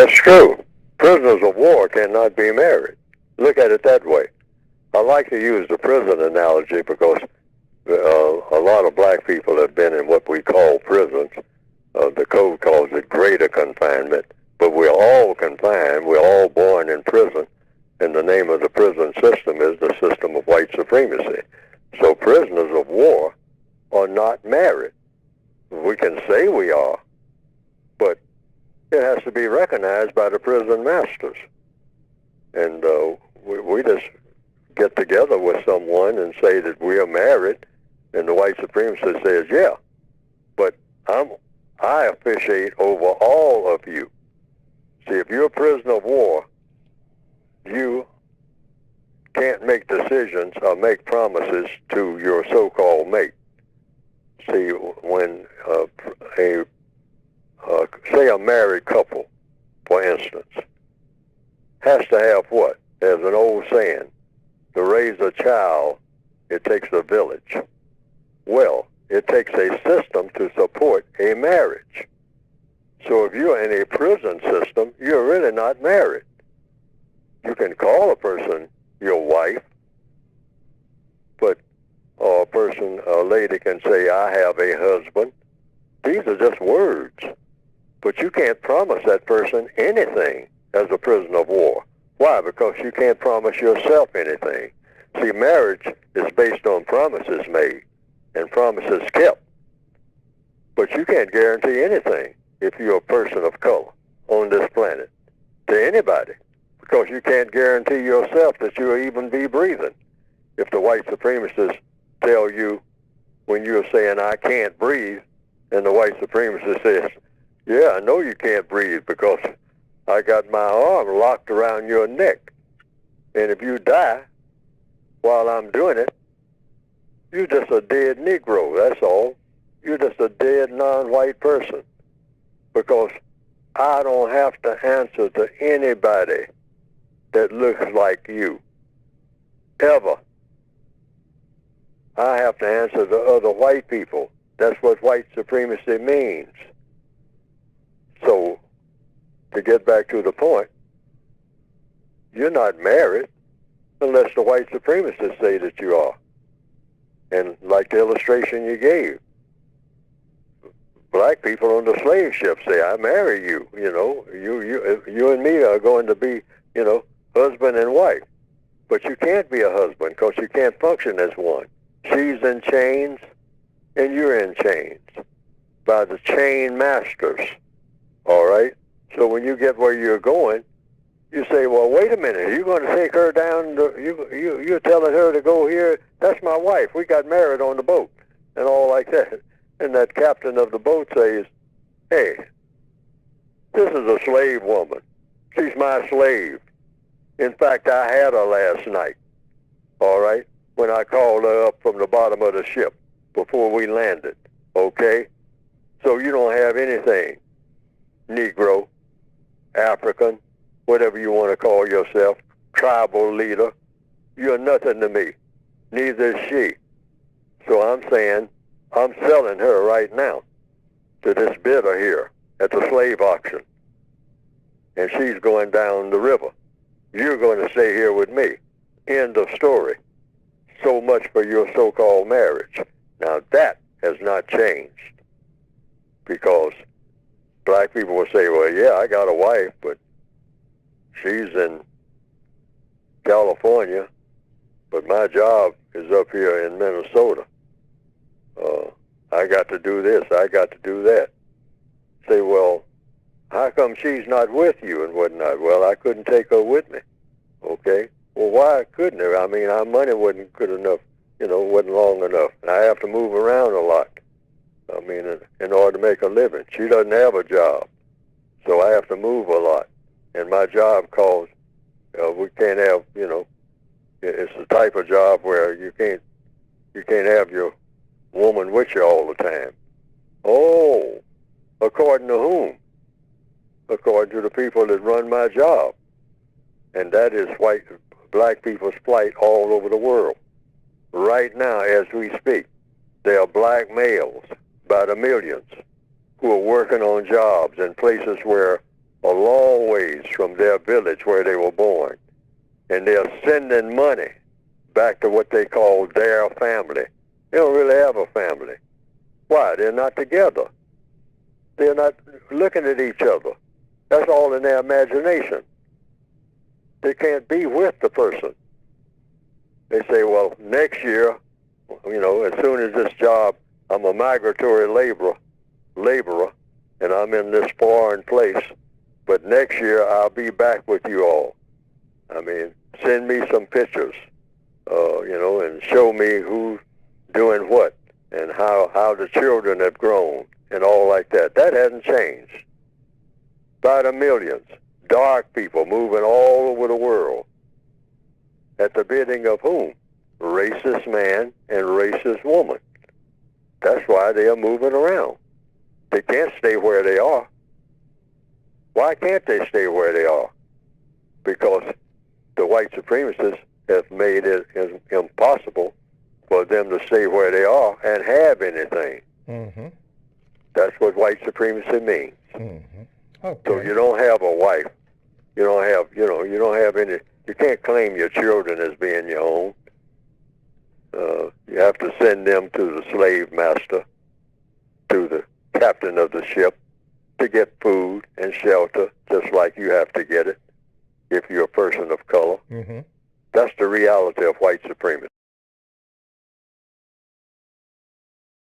That's true. Prisoners of war cannot be married. Look at it that way. I like to use the prison analogy because a lot of black people have been in what we call prisons. The code calls it greater confinement, but we're all confined. We're all born in prison, and the name of the prison system is the system of white supremacy. So prisoners of war are not married. We can say we are, but it has to be recognized by the prison masters. And we just get together with someone and say that we are married, and the white supremacist says, yeah, but I officiate over all of you. See, if you're a prisoner of war, you can't make decisions or make promises to your so-called mate. See, when say a married couple, for instance, has to have what? There's an old saying, to raise a child, it takes a village. Well, it takes a system to support a marriage. So if you're in a prison system, you're really not married. You can call a person your wife, but a lady can say, I have a husband. These are just words. But you can't promise that person anything as a prisoner of war. Why? Because you can't promise yourself anything. See, marriage is based on promises made and promises kept. But you can't guarantee anything if you're a person of color on this planet to anybody, because you can't guarantee yourself that you'll even be breathing. If the white supremacists tell you when you're saying, I can't breathe, and the white supremacist says, yeah, I know you can't breathe because I got my arm locked around your neck. And if you die while I'm doing it, you're just a dead Negro, that's all. You're just a dead non-white person, because I don't have to answer to anybody that looks like you, ever. I have to answer to other white people. That's what white supremacy means. So, to get back to the point, you're not married unless the white supremacists say that you are. And like the illustration you gave, black people on the slave ship say, I marry you, you and me are going to be, husband and wife. But you can't be a husband because you can't function as one. She's in chains and you're in chains by the chain masters, all right? So when you get where you're going, you say, well, wait a minute, you're going to take her down, you're telling her to go here? That's my wife. We got married on the boat and all like that. And that captain of the boat says, hey, this is a slave woman. She's my slave. In fact, I had her last night, all right, when I called her up from the bottom of the ship before we landed, okay? So you don't have anything, Negro, African, whatever you want to call yourself, tribal leader. You're nothing to me. Neither is she. So I'm saying I'm selling her right now to this bidder here at the slave auction. And she's going down the river. You're going to stay here with me. End of story. So much for your so-called marriage. Now that has not changed, because black people will say, well, yeah, I got a wife, but she's in California, but my job is up here in Minnesota. I got to do this, I got to do that. Say, well, how come she's not with you and whatnot? Well, I couldn't take her with me. Okay. Well, why couldn't I? I mean, our money wasn't good enough, wasn't long enough. And I have to move around a lot. I mean, in order to make a living. She doesn't have a job, so I have to move a lot. And my job calls, we can't have, it's the type of job where you can't have your woman with you all the time. Oh, according to whom? According to the people that run my job. And that is black people's plight all over the world. Right now, as we speak, there are black males by the millions who are working on jobs in places where a long way their village where they were born. And they're sending money back to what they call their family. They don't really have a family. Why? They're not together. They're not looking at each other. That's all in their imagination. They can't be with the person. They say, well, next year, as soon as this job, I'm a migratory laborer, and I'm in this foreign place, but next year I'll be back with you all. I mean, send me some pictures, and show me who's doing what and how the children have grown and all like that. That hasn't changed. By the millions, dark people moving all over the world. At the bidding of whom? Racist man and racist woman. That's why they are moving around. They can't stay where they are. Why can't they stay where they are? Because the white supremacists have made it impossible for them to stay where they are and have anything. Mm-hmm. That's what white supremacy means. Mm-hmm. Okay. So you don't have a wife. You don't have any. You can't claim your children as being your own. You have to send them to the slave master, to the captain of the ship, to get food and shelter, just like you have to get it if you're a person of color. Mm-hmm. That's the reality of white supremacy.